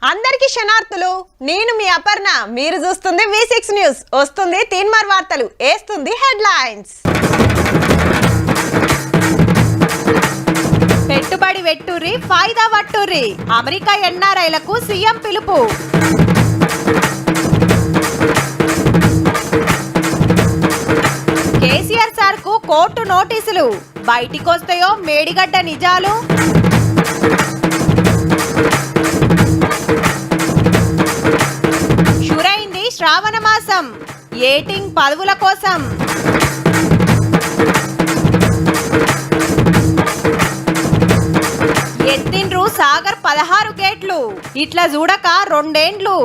అందరికీ శనార్థులు. నేను మీ అపర్ణ. మీరు చూస్తుంది V6 న్యూస్. వస్తుంది తీన్మార్ వార్తలు, వేస్తుంది హెడ్లైన్స్. పెట్టుబడి వెట్టుర్రి, ఫాయిదా వట్టుర్రి. అమెరికా ఎన్ఆర్ఐలకు సీఎం పిలుపు. కేసీఆర్ సార్ కు కోర్టు నోటీసులు. బయటికొస్తాయో మేడిగడ్డ నిజాలు. షురైంది శ్రావణ మాసం, ఏటింగ్ పదవుల కోసం. ఎత్తిండ్రు సాగర్ 16 గేట్లు. ఇట్లా చూడక 2 ఏండ్లు.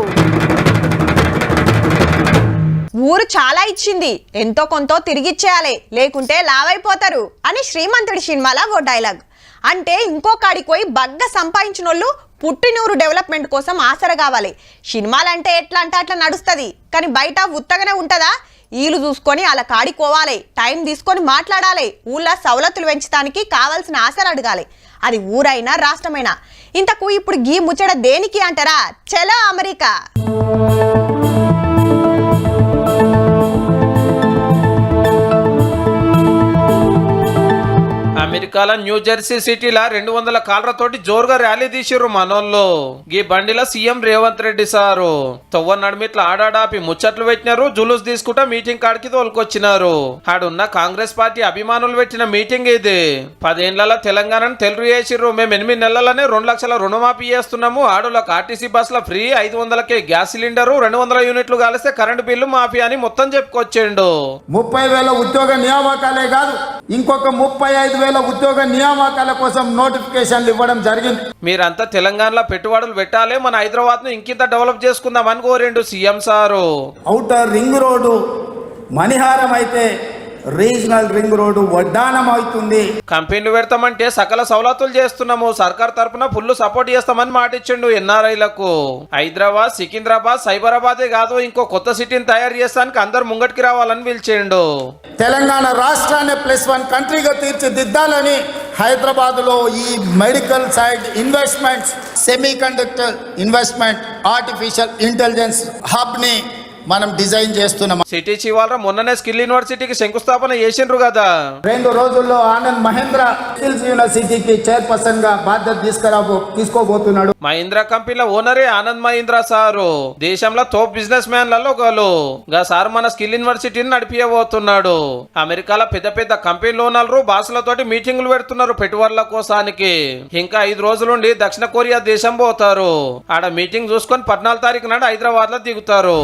ఊరు చాలా ఇచ్చింది, ఎంతో కొంత తిరిగిచ్చేయాలి, లేకుంటే లావైపోతారు అని శ్రీమంతుడి సినిమాలో ఓ డైలాగ్. అంటే ఇంకో కాడికి పోయి బగ్గ సంపాదించినోళ్ళు పుట్టినూరు డెవలప్మెంట్ కోసం ఆసర కావాలి. సినిమాలంటే ఎట్లా అంటే అట్లా నడుస్తుంది, కానీ బయట ఉత్తగానే ఉంటుందా? వీళ్ళు చూసుకొని అలా కాడికోవాలి, టైం తీసుకొని మాట్లాడాలి, ఊళ్ళో సవలతులు పెంచడానికి కావాల్సిన ఆసర అడగాలి. అది ఊరైనా రాష్ట్రమైనా. ఇంతకు ఇప్పుడు గీ ముచ్చట దేనికి అంటారా? చలో అమెరికా. అమెరికాలో న్యూ జెర్సీ సిటీలో 200 కార్లతోటి జోరుగా ర్యాలీ తీసిర్రు మనోళ్ళు. ఈ బండిలో సీఎం రేవంత్ రెడ్డి సారు తొవ్వ నడిమిట్ల ఆడాడాపి ముచ్చట్లు పెట్టినారు. జులూస్ తీసుకుంటా మీటింగ్ కాడికి తోలుకొచ్చినారు. ఆడున్న కాంగ్రెస్ పార్టీ అభిమానులు పెట్టిన మీటింగ్ ఇది. 10 ఏళ్లలో తెలంగాణను తెలుగు చేసిర్రు. మేము 8 నెలలనే 2 లక్షల రుణమాఫీ చేస్తున్నాము. ఆడులకు ఆర్టీసీ బస్సుల ఫ్రీ, 500కే గ్యాస్ సిలిండరు, 200 యూనిట్లు కాలిస్తే కరెంటు బిల్లు మాఫీ అని మొత్తం చెప్పుకొచ్చిండు. 30,000 ఉద్యోగ నియామకాలే కాదు, ఇంకొక 35,000 ఉద్యోగ నియామకాల కోసం నోటిఫికేషన్లు ఇవ్వడం జరిగింది. మీరంతా తెలంగాణలో పెట్టుబడులు పెట్టాలి, మన హైదరాబాద్ ను ఇంకింత డెవలప్ చేసుకుందాం అని కోరిండు CM sir. Outer ring road మణిహారం అయితే రీజనల్ రింగ్ రోడ్డు వడ్డానం అవుతుంది. కంపెనీలు పెడతామంటే సకల సౌలతులు చేస్తున్నాము, సర్కార్ తరఫున ఫుల్ సపోర్ట్ చేస్తామని మాటిచ్చిండు ఎన్ఆర్ఐలకు. హైదరాబాద్, సికింద్రాబాద్, సైబరాబాదే కాదు, ఇంకో కొత్త సిటీని తయారు చేస్తానికి అందరు ముంగటికి రావాలని పిలిచిండు. తెలంగాణ రాష్ట్రాన్ని +1 కంట్రీగా తీర్చిదిద్దాలని హైదరాబాద్ లో ఈ medical side investments, semi conductor investment, artificial intelligence hub ని మనం డిజైన్ చేస్తున్నాం. సిటీ చివాల మొన్ననే స్కిల్ యూనివర్సిటీకి శంకుస్థాపన చేసిండ్రు కదా. 2 రోజుల్లో ఆనంద్ మహేంద్ర స్కిల్స్ యూనివర్సిటీకి చైర్పర్సన్ గా బాధ్యత తీసుకోబోతున్నాడు. మహీంద్రా కంపెనీల ఓనరే ఆనంద్ మహీంద్రా సారు. దేశంలో టాప్ బిజినెస్ మ్యాన్లలో ఒకరు. గా సార్ మన స్కిల్ యూనివర్సిటీని నడిపియబోతున్నాడు. అమెరికాలో పెద్ద పెద్ద కంపెనీలు ఓనర్లు బాసులతోటి మీటింగులు పెడుతున్నారు పెట్టుబడుల కోసానికి. ఇంకా 5 రోజులుండి దక్షిణ కొరియా దేశం పోతారు. ఆడ మీటింగ్ చూసుకొని 14 తారీఖు నాడు హైదరాబాద్ లో దిగుతారు.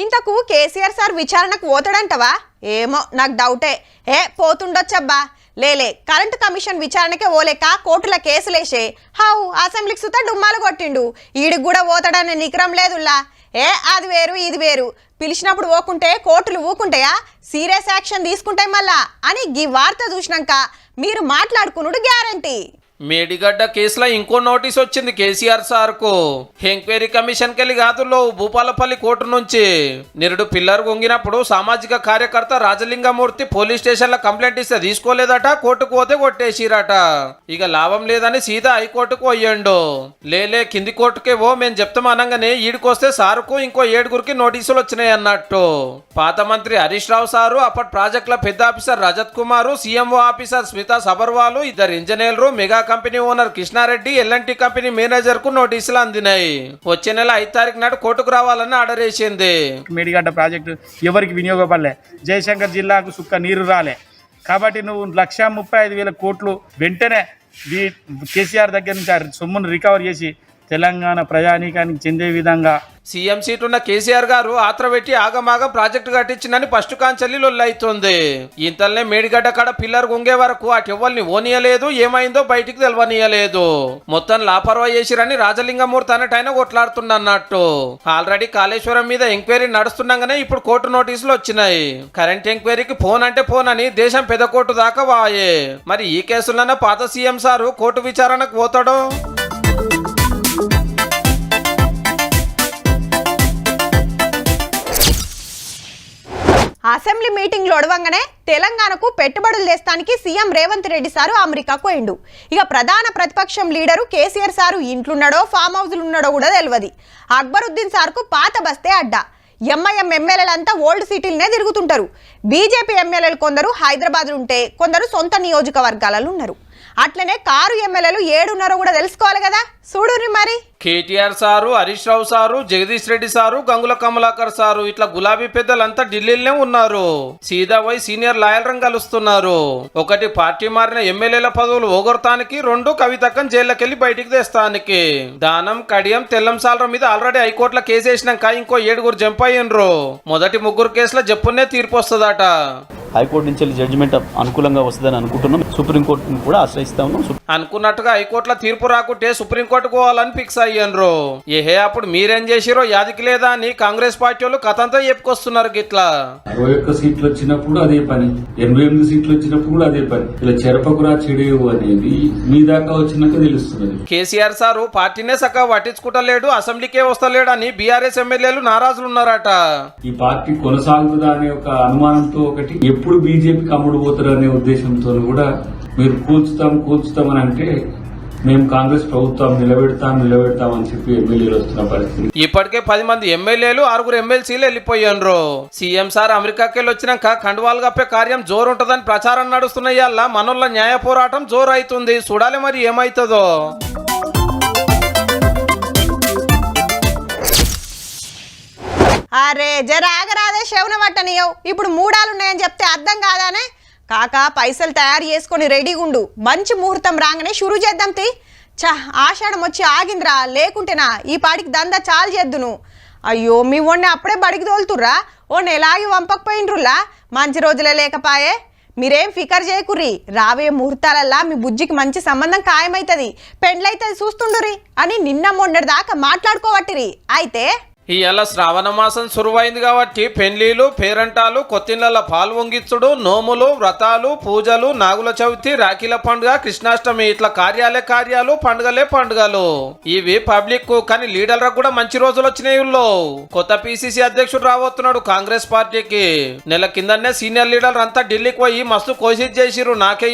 ఇంతకు కేసీఆర్ సార్ విచారణకు పోతాడంటవా? ఏమో, నాకు డౌటే. పోతుండొచ్చబ్బా. లేలే, కరెంటు కమిషన్ విచారణకే ఓలేక కోర్టుల కేసులేసే హౌ అసెంబ్లీకి సుతా డుమ్మాలు కొట్టిండు. ఈడికి కూడా పోతాడనే నికరం లేదుల్లా. అది వేరు ఇది వేరు. పిలిచినప్పుడు పోకుంటే కోర్టులు ఊకుంటాయా? సీరియస్ యాక్షన్ తీసుకుంటాయి మళ్ళా అని ఈ వార్త చూసినాక మీరు మాట్లాడుకునుడు గ్యారంటీ. మేడిగడ్డ కేసులో ఇంకో నోటీస్ వచ్చింది కేసీఆర్ సార్ కు. ఎంక్వైరీ కమిషన్ కెళ్ళి కాదులో భూపాలపల్లి కోర్టు నుంచి నిరుడు పిల్లర్ గుంగినప్పుడు సామాజిక కార్యకర్త రాజలింగమూర్తి పోలీస్ స్టేషన్ లో కంప్లైంట్ ఇస్తే తీసుకోలేదట. కోర్టుకు పోతే కొట్టేసిరట. ఇక లాభం లేదని సీదా హైకోర్టుకు పోయిండు. లేలే కింది కోర్టుకే మేము చెప్తాం అనగానే ఈడికొస్తే సారుకు ఇంకో 7గురికి నోటీసులు వచ్చినాయి అన్నట్టు. పాత మంత్రి హరీష్ రావు సారు, అప్పటి ప్రాజెక్టుల పెద్ద officer Rajat Kumar, CMO officer Smita Sabharwal, 2 ఇంజనీర్లు, mega company owner Krishna Reddy, L and T company manager కు నోటీసులు అందినాయి. వచ్చే నెల 5 తారీఖు నాడు కోర్టుకు రావాలని ఆర్డర్ వేసింది. మేడిగడ్డ ప్రాజెక్టు ఎవరికి వినియోగపడలే, జయశంకర్ జిల్లాకు సుక్క నీరు రాలే. కాబట్టి నువ్వు 1,35,000 కోట్లు వెంటనే కేసీఆర్ దగ్గర నుంచి ఆ సొమ్మును రికవర్ చేసి తెలంగాణ ప్రజానీకానికి చెందే విధంగా సీఎం సీట్ ఉన్న కేసీఆర్ గారు ఆత్రపెట్టి ఆగమాగం ప్రాజెక్టు కట్టించిందని ఫస్ట్ కాంచెల్లి లొల్లైతుంది. ఇంతలోనే మేడిగడ్డ కాడ పిల్లర్ గుంగే వరకు అటెవ్వల్ని ఓనియలేదు, ఏమైందో బయటికి తెలవనీయలేదు. మొత్తం లాపర్వా చేసిరని రాజలింగమూర్తి అన్నట్టయినా కొట్లాడుతున్నట్టు. ఆల్రెడీ కాళేశ్వరం మీద ఎంక్వైరీ నడుస్తుండగానే ఇప్పుడు కోర్టు నోటీసులు వచ్చినాయి. కరెంట్ ఎంక్వైరీకి ఫోన్ అంటే ఫోన్ అని దేశం పెద్ద కోర్టు దాకా వాయే. మరి ఈ కేసులన్నా పాత సీఎం సారు కోర్టు విచారణకు పోతాడో? అసెంబ్లీ మీటింగ్లు ఒడవంగానే తెలంగాణకు పెట్టుబడులు తెస్తానికి సీఎం రేవంత్ రెడ్డి సారు అమెరికాకు పోయిండు. ఇక ప్రధాన ప్రతిపక్షం లీడరు కేసీఆర్ సారు ఇంట్లున్నాడో ఫామ్ హౌస్లు ఉన్నాడో కూడా తెలియదు. అక్బరుద్దీన్ సార్కు పాత బస్తే అడ్డా. ఎంఐఎం ఎమ్మెల్యేలంతా ఓల్డ్ సిటీలనే తిరుగుతుంటారు. బీజేపీ ఎమ్మెల్యేలు కొందరు హైదరాబాద్ ఉంటే కొందరు సొంత నియోజకవర్గాలలో ఉన్నారు. అట్లనే కారు ఎమ్మెల్యేలు ఏడున్నారో కూడా తెలుసుకోవాలి కదా. చూడుర్రి మరి. KTR sir, Harish Rao sir, Jagadish Reddy sir, Gangula Kamalakar sir ఇట్లా గులాబీ పెద్దలంతా ఢిల్లీలోనే ఉన్నారు. సీదా పోయి సీనియర్ లాయర్లను కలుస్తున్నారు. ఒకటి పార్టీ మారిన ఎమ్మెల్యేల పదవులు ఓగొడతానికి, రెండు కవితక్కని జైల్లోకెళ్లి బయటికి తెస్తానికి. దానం, కడియం, తెల్లం సాలర మీద ఆల్రెడీ హైకోర్టులో కేసు వేసినాక ఇంకో 7 జంప్ అయ్యిండ్రు. మొదటి 3 కేసుల జప్పునే తీర్పు వస్తుందట. హైకోర్టు నుంచి జడ్జిమెంట్ అనుకూలంగా వస్తుందని అనుకుంటున్నాం. సుప్రీంకోర్టును కూడా ఆశ్రయిస్తాము. అనుకున్నట్టుగా హైకోర్టులో తీర్పు రాకుంటే సుప్రీంకోర్టు పోవాలని ఫిక్స్ అయ్యారు. ఏహే అప్పుడు మీరేం చేసిరో యాదికి లేదా అని కాంగ్రెస్ పార్టీ వాళ్ళు కథంతా చెప్పుకొస్తున్నారు. గిట్లా 61 సీట్లు వచ్చినప్పుడు అదే పని, 88 సీట్లు వచ్చినప్పుడు కూడా అదే పని. ఇలా చెరపకురా చెడేవు అనేది మీ దాకా వచ్చినాక తెలుస్తున్నది. కేసీఆర్ సారు పార్టీనే సక్కగా పట్టించుకుంటలేడు, అసెంబ్లీకే వస్తలేడు అని బీఆర్ఎస్ ఎమ్మెల్యేలు నారాజులున్నారట. ఈ పార్టీ కొనసాగుతుందా అనే ఒక అనుమానంతో, ఒకటి ఎప్పుడు బీజేపీకి అమ్ముడు పోతారు అనే ఉద్దేశంతో కూడా మీరు కూల్చుతాం అని అంటే మేము కాంగ్రెస్ ప్రభుత్వం నిలబెడతాం అని చెప్పి ఎమ్మెల్యేలు వస్తున్న పరిస్థితి. ఇప్పటికే 10 మంది ఎమ్మెల్యేలు, 6 ఎమ్మెల్సీలు వెళ్ళిపోయారు. సీఎం సార్ అమెరికాకి వెళ్ళి వచ్చినాక కండువాలు కప్పే కార్యం జోరు ఉంటుందని ప్రచారం నడుస్తున్నాయి. అలా మనోళ్ళ న్యాయ పోరాటం జోరు అవుతుంది. చూడాలి మరి ఏమైతుందో. అరే జరాగరాదే శవన పట్టనియవు. ఇప్పుడు మూడాలున్నాయని చెప్తే అర్థం కాదానే. కాకా పైసలు తయారు చేసుకొని రెడీగా ఉండు. మంచి ముహూర్తం రాగానే షురు చేద్దాం. ఆషాఢం వచ్చి ఆగింద్రా, లేకుంటేనా ఈ పాటికి దందా చాలు చేద్దును. అయ్యో మీ ఒండి అప్పుడే బడికి తోలుతుర్రా. ఓ నెలాగి వంపకపోయినరులా. మంచి రోజులే లేకపాయే. మీరేం ఫికర్ చేయకుర్రి. రాబోయే ముహూర్తాలల్లా మీ బుజ్జికి మంచి సంబంధం ఖాయమైతుంది, పెండ్లైతుంది చూస్తుండురి అని నిన్న మొన్నటి దాకా మాట్లాడుకోవట్టిరి. అయితే ఇవాళ శ్రావణ మాసం సురువైంది కాబట్టి పెళ్లిలు, పేరంటాలు, కొత్తిళ్ల పాలు వంగిచ్చుడు, నోములు, వ్రతాలు, పూజలు, నాగుల చవితి, రాఖీల పండుగ, కృష్ణాష్టమి ఇట్లా కార్యాలు, పండుగలు. ఇవి పబ్లిక్ కానీ లీడర్లకు కూడా మంచి రోజులు వచ్చినాయి. కొత్త పిసిసి అధ్యక్షుడు రాబోతున్నాడు కాంగ్రెస్ పార్టీకి. నెల కిందనే సీనియర్ లీడర్ అంతా ఢిల్లీకి పోయి మస్తు కోషిష్ చేసిరు నాకే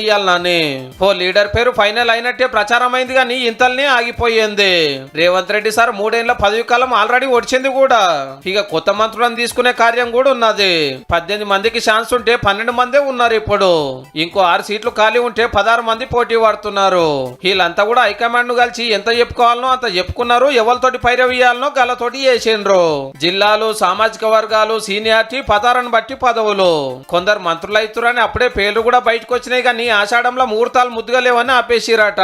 ఇయ్యాలని. ఓ లీడర్ పేరు ఫైనల్ అయినట్టే ప్రచారం అయింది కానీ ఇంతల్ని ఆగిపోయింది. రేవంత్ రెడ్డి సార్ 3 ఏళ్ల పదవి కాలం ఆల్రెడీ వచ్చింది కూడా. ఇక కొత్త మంత్రులను తీసుకునే కార్యం కూడా ఉన్నది. 18 మందికి ఛాన్స్ ఉంటే 12 మందే ఉన్నారు. ఇప్పుడు ఇంకో 6 సీట్లు ఖాళీ ఉంటే 16 మంది పోటీ పడుతున్నారు. వీళ్ళంతా కూడా హైకమాండ్ ను కలిసి ఎంత చెప్పుకోవాలనో అంత చెప్పుకున్నారు. ఎవరితోటి పైరవియాలనో గలతోటి చేసిండ్రు. జిల్లాలు, సామాజిక వర్గాలు, సీనియారిటీ, పతారాన్ని బట్టి పదవులు. కొందరు మంత్రులు అవుతారని అప్పుడే పేర్లు కూడా బయటకు వచ్చినాయి కానీ ఆషాఢంలో ముహూర్తాలు ముద్దుగా లేవని ఆపేసిరట.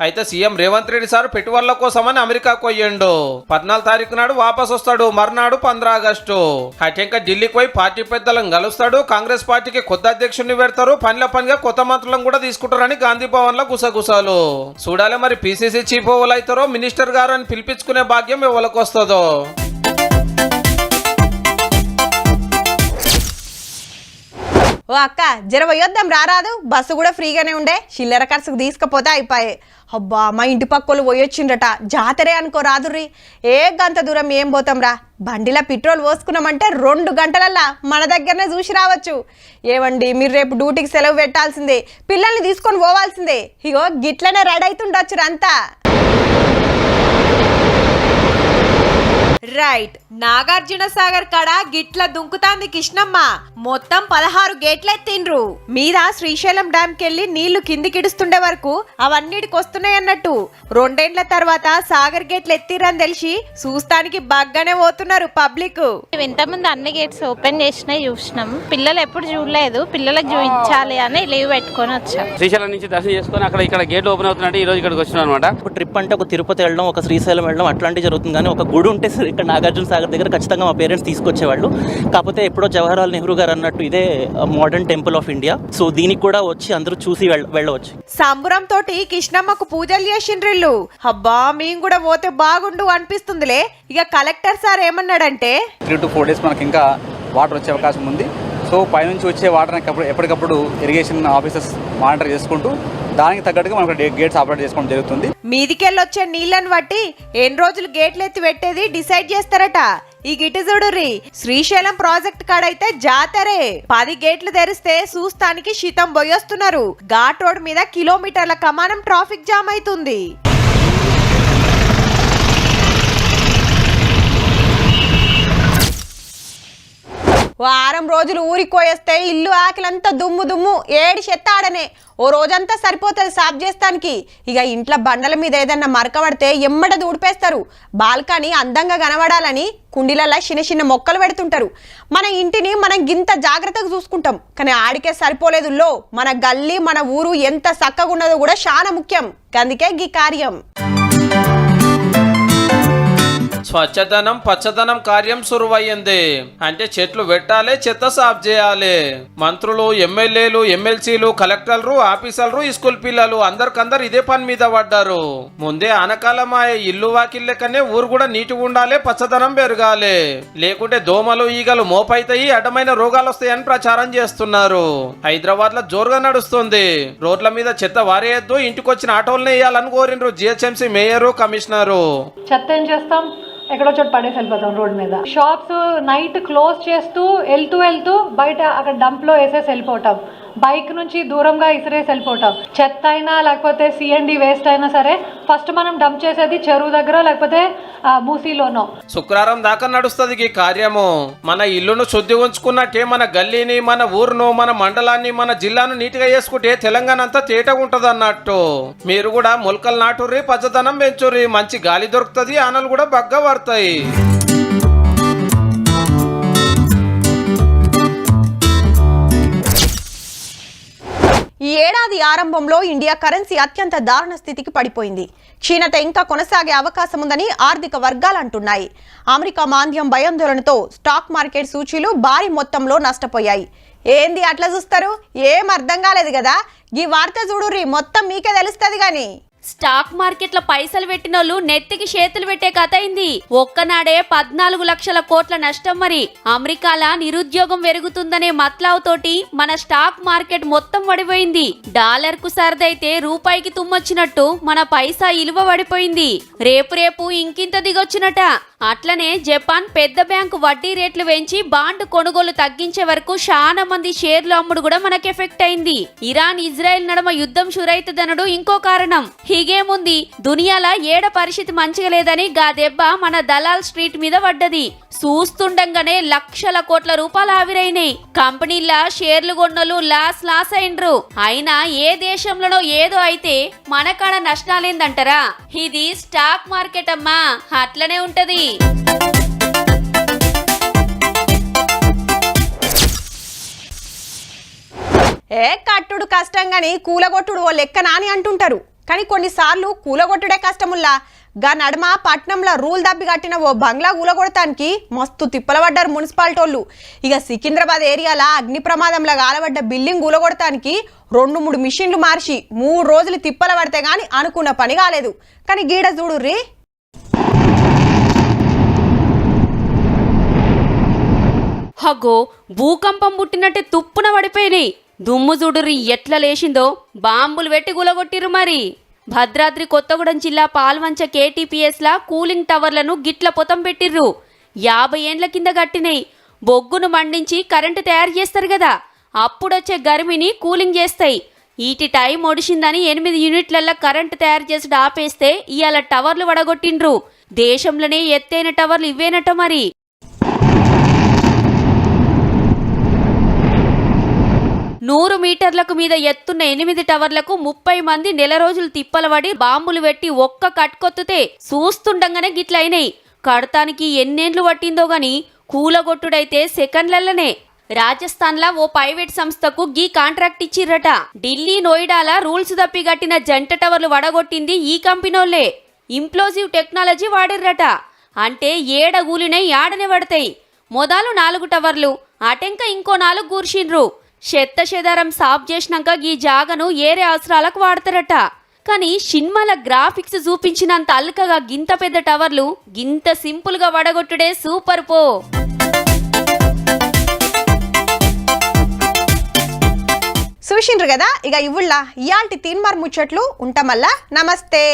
అయితే సీఎం రేవంత్ రెడ్డి సార్ పెట్టుబడుల కోసమని అమెరికాకు పోయిండు. 14 తారీఖు నాడు వాపస్ వస్తాడు. మర్నాడు 15 ఆగస్టు అటెంక ఢిల్లీకి పోయి పార్టీ పెద్దలను కలుస్తాడు. కాంగ్రెస్ పార్టీకి కొత్త అధ్యక్షుడిని పెడతారు. పనిగా కొత్త మంత్రులను కూడా తీసుకుంటారని గాంధీ భవన్ లో గుసగుసాలు. చూడాలి మరి పిసిసి చీఫ్ ఎవరు అవుతారో, మినిస్టర్ గారు అని పిలిపించుకునే భాగ్యం ఎవరికి వస్తుందో. ఓ అక్క జర పోయొద్దాం రారాదు. బస్సు కూడా ఫ్రీగానే ఉండే, చిల్లర ఖర్చుకు తీసుకపోతే అయిపోయే. అబ్బా మా ఇంటి పక్కలు పోయొచ్చిండ్రట. జాతరే అనుకో రాదుర్రి. ఏ గంట దూరం ఏం పోతాం రా. బండిలో పెట్రోల్ పోసుకున్నామంటే 2 గంటలల్లా మన దగ్గరనే చూసి రావచ్చు. ఏవండి మీరు రేపు డ్యూటీకి సెలవు పెట్టాల్సిందే, పిల్లల్ని తీసుకొని పోవాల్సిందే. ఇగో గిట్లనే రెడీ అవుతుండొచ్చు అంతా. రైట్, నాగార్జున సాగర్ కాడ గిట్ల దుంకుతాంది కృష్ణమ్మ. మొత్తం 16 గేట్లు ఎత్తిండ్రు. మీద శ్రీశైలం డ్యామ్ కెళ్లి నీళ్లు కిందికిడుస్తుండే వరకు అవన్నిటికి వస్తున్నాయి అన్నట్టు. 2 ఏళ్ల తర్వాత సాగర్ గేట్లు ఎత్తిరని తెలిసి చూస్తానికి బాగానే పోతున్నారు పబ్లిక్. ఇంతకుముందు అన్ని గేట్స్ ఓపెన్ చేసినా చూసినాం. పిల్లలు ఎప్పుడు చూడలేదు, పిల్లలకు చూపించాలి అని లీవ్ పెట్టుకొని వచ్చాం. శ్రీశైలం నుంచి దర్శనం చేసుకుని ఇక్కడ గేట్లు ఓపెన్ అవుతుందంటే ఈ రోజు ఇక్కడికి వచ్చినాం అనమాట. ట్రిప్ అంటే ఒక తిరుపతి వెళ్ళడం, ఒక శ్రీశైలం వెళ్ళడం అట్లాంటివి జరుగుతుంది. కానీ ఒక గుడి ఉంటే ఇక్కడ నాగార్జున సాగర్ దగ్గర ఖచ్చితంగా మా పేరెంట్స్ తీసుకొచ్చేవాళ్ళు. కాకపోతే ఎప్పుడో జవహర్లాల్ నెహ్రూ గారు అన్నట్టు ఇదే modern temple of India. So దీనికి కూడా వచ్చి అందరూ చూసి వెళ్ళవచ్చు. సంబురం తోటి కృష్ణమ్మకు పూజలు చేసిండ్రిల్లు. అబ్బా మేము కూడా పోతే బాగుండు అనిపిస్తుందిలే. ఇక కలెక్టర్ సార్ ఏమన్నాడంటే 3 to 4 days మనకి ఇంకా వాటర్ వచ్చే అవకాశం ఉంది. సో పైనుంచి వచ్చే వాటర్ ఎప్పటికప్పుడు ఇరిగేషన్ ఆఫీసర్స్ మానిటర్ చేసుకుంటూ దానికి తగ్గట్టుగా మనకు గేట్స్ ఆపరేట్ చేసుకోవడం జరుగుతుంది. మీదికెళ్ళొచ్చే నీళ్ళని బట్టి ఎన్ని రోజులు గేట్లు ఎత్తి పెట్టేది డిసైడ్ చేస్తారట. ఈ గిటి చూడుర్రి శ్రీశైలం ప్రాజెక్ట్ కాడైతే జాతరే 10 గేట్లు తెరిస్తే చూస్తానికి శీతం పోయొస్తున్నారు. ఘాట్ రోడ్ మీద కిలోమీటర్ల కమానం ట్రాఫిక్ జామ్ అవుతుంది. వారం రోజులు ఊరికి పోయేస్తే ఇల్లు ఆకిలంతా దుమ్ము దుమ్ము ఏడి చెత్తాడనే ఓ రోజంతా సరిపోతుంది సాఫ్ చేస్తానికి. ఇక ఇంట్లో బండల మీద ఏదన్నా మరక పడితే ఎమ్మడ దూడిపేస్తారు. బాల్కనీ అందంగా కనబడాలని కుండీలలో చిన్న చిన్న మొక్కలు పెడుతుంటారు. మన ఇంటిని మనం గింత జాగ్రత్తగా చూసుకుంటాం, కానీ ఆడికే సరిపోలేదు. మన గల్లీ మన ఊరు ఎంత చక్కగా ఉన్నదో కూడా చాలా ముఖ్యం. అందుకే ఈ కార్యం స్వచ్ఛదనం పచ్చదనం కార్యం సురువయ్యింది. అంటే చెట్లు పెట్టాలి, చెత్త సాఫ్ చేయాలి. మంత్రులు, ఎమ్మెల్యేలు, ఎమ్మెల్సీలు, కలెక్టర్లు, ఆఫీసర్లు, స్కూల్ పిల్లలు అందరికందరు ఇదే పని మీద పడ్డారు. ముందే ఆనకాలమాయ ఇల్లు వాకిల్లకనే ఊరు కూడా నీటిగా ఉండాలి, పచ్చదనం పెరగాలి. లేకుంటే దోమలు ఈగలు మోపైతాయి, అడ్డమైన రోగాలు వస్తాయని ప్రచారం చేస్తున్నారు. హైదరాబాద్ లో జోరుగా నడుస్తుంది. రోడ్ల మీద చెత్త వారేయద్దు, ఇంటికొచ్చిన ఆటోలనే వేయాలని కోరిండ్రు జిహెచ్ఎంసీ మేయరు, కమిషనరు. చెత్త ఏం చేస్తాం, ఎక్కడో చోటు పడేసి వెళ్ళిపోతాం రోడ్ మీద. షాప్స్ నైట్ క్లోజ్ చేస్తూ వెళ్తూ బయట అక్కడ డంప్లో వేసేసి వెళ్ళిపోవటం, బైక్ నుంచి దూరంగా ఇసిరేసి వెళ్ళిపోవటం. చెత్త అయినా లేకపోతే సిఎండి వేస్ట్ అయినా సరే ఫస్ట్ మనం డంప్ చేసేది చెరువు దగ్గర లేకపోతే మూసీలోనో. శుక్రవారం దాకా నడుస్తుంది ఈ కార్యము. మన ఇల్లును శుద్ధి ఉంచుకున్నట్టే మన గల్లీని, మన ఊరును, మన మండలాన్ని, మన జిల్లాను నీట్గా చేసుకుంటే తెలంగాణ అంతా తేటగా ఉంటది అన్నట్టు. మీరు కూడా మొలకలు నాటుర్రి, పచ్చదనం పెంచుర్రి, మంచి గాలి దొరుకుతుంది, ఆనలు కూడా బగ్గా పడతాయి. ఈ ఏడాది ఆరంభంలో ఇండియా కరెన్సీ అత్యంత దారుణ స్థితికి పడిపోయింది. క్షీణత ఇంకా కొనసాగే అవకాశం ఉందని ఆర్థిక వర్గాలు అంటున్నాయి. అమెరికా మాంద్యం భయాందోళనతో స్టాక్ మార్కెట్ సూచీలు భారీ మొత్తంలో నష్టపోయాయి. ఏంది అట్లా చూస్తారు? ఏం అర్థం కాలేదు కదా? ఈ వార్త చూడుర్రి, మొత్తం మీకే తెలుస్తుంది. గాని స్టాక్ మార్కెట్ల పైసలు పెట్టినోళ్ళు నెత్తికి చేతులు పెట్టే కథ అయింది. ఒక్కనాడే 14 లక్షల కోట్ల నష్టం. మరి అమెరికాల నిరుద్యోగం పెరుగుతుందనే మత్లావుతోటి మన స్టాక్ మార్కెట్ మొత్తం పడిపోయింది. డాలర్ కు సరదైతే రూపాయికి తుమ్మొచ్చినట్టు మన పైసా ఇలువ పడిపోయింది. రేపు ఇంకింత దిగొచ్చినట. అట్లనే జపాన్ పెద్ద బ్యాంకు వడ్డీ రేట్లు పెంచి బాండ్ కొనుగోలు తగ్గించే వరకు చాలా మంది షేర్లు అమ్ముడు కూడా మనకు ఎఫెక్ట్ అయింది. ఇరాన్ ఇజ్రాయెల్ నడమ యుద్ధం షురైతదనడు ఇంకో కారణం. హీగేముంది, దునియాల ఏడ పరిస్థితి మంచిగా లేదని గా దెబ్బ మన దలాల్ స్ట్రీట్ మీద పడ్డది. చూస్తుండగానే లక్షల కోట్ల రూపాయలు ఆవిరైనాయి. కంపెనీల షేర్లు కొన్నోళ్ళు లాస్ అయిండ్రు. అయినా ఏ దేశంలోనో ఏదో అయితే మనకాడ నష్టాలేందంటారా? ఇది స్టాక్ మార్కెట్ అమ్మా, అట్లనే ఉంటది. కట్టుడు కష్టం గాని కూలగొట్టుడు ఓ లెక్కనా అని అంటుంటారు. కానీ కొన్నిసార్లు కూలగొట్టుడే కష్టముల్లా. గా నడమ పట్నంలో రూల్ దబ్బి కట్టిన ఓ బంగ్లా కూలగొడతానికి మస్తు తిప్పలబడ్డారు మున్సిపాలిటీ వాళ్ళు. ఇక సికింద్రాబాద్ ఏరియాలో అగ్ని ప్రమాదంలో గాలబడ్డ బిల్డింగ్ కూలగొడతానికి 2-3 మిషన్లు మార్చి 3 రోజులు తిప్పల పడితే గాని అనుకున్న పని కాలేదు. కానీ గీడ చూడుర్రి, హగో భూకంపం పుట్టినట్టే తుప్పున పడిపోయినాయి. దుమ్ము చూడుర్రి ఎట్లా లేచిందో, బాంబులు పెట్టి గులగొట్టిరు. మరి భద్రాద్రి కొత్తగూడెం జిల్లా పాల్వంచ KTPS లా కూలింగ్ టవర్లను గిట్ల పొతం పెట్టిర్రు. 50 ఏండ్ల కింద కట్టినాయి. బొగ్గును మండించి కరెంటు తయారు చేస్తారు కదా, అప్పుడొచ్చే గర్మిని కూలింగ్ చేస్తాయి. ఈటి టైం ఒడిసిందని 8 యూనిట్లల్లో కరెంటు తయారు చేసి ఆపేస్తే ఇవాళ టవర్లు వడగొట్టిండ్రు. దేశంలోనే ఎత్తైన టవర్లు ఇవేనట. మరి 100 మీటర్లకు మీద ఎత్తున్న 8 టవర్లకు 30 మంది నెల రోజులు తిప్పలబడి బాంబులు పెట్టి ఒక్క కట్కొత్తుతే చూస్తుండగానే గిట్లయినాయి. కడతానికి ఎన్నేండ్లు పట్టిందో గాని కూలగొట్టుడైతే సెకండ్లల్లనే. రాజస్థాన్లో ఓ ప్రైవేట్ సంస్థకు గీ కాంట్రాక్ట్ ఇచ్చిర్రట. ఢిల్లీ నోయిడాల రూల్స్ తప్పి కట్టిన జంట టవర్లు వడగొట్టింది ఈ కంపెనోళ్లే. ఇంప్లోజివ్ టెక్నాలజీ వాడిర్రట. అంటే ఏడగూలినై ఆడనే పడతాయి. మొదలు 4 టవర్లు, అటెంక ఇంకో 4 కూర్చిండ్రు. చెత్త సాఫ్ చేసినాక ఈ జాగను ఏరే అవసరాలకు వాడతారట. కానీ సినిమాల గ్రాఫిక్స్ చూపించినంత అల్కగా గింత పెద్ద టవర్లు గింత సింపుల్ గా వడగొట్టుడే సూపర్ పో. చూసిండ్రు కదా, ఇక ఇవ్వుళ్ళ ఇయాల్టి తీన్మార్ ముచ్చట్లు ఉంటామల్లా. నమస్తే.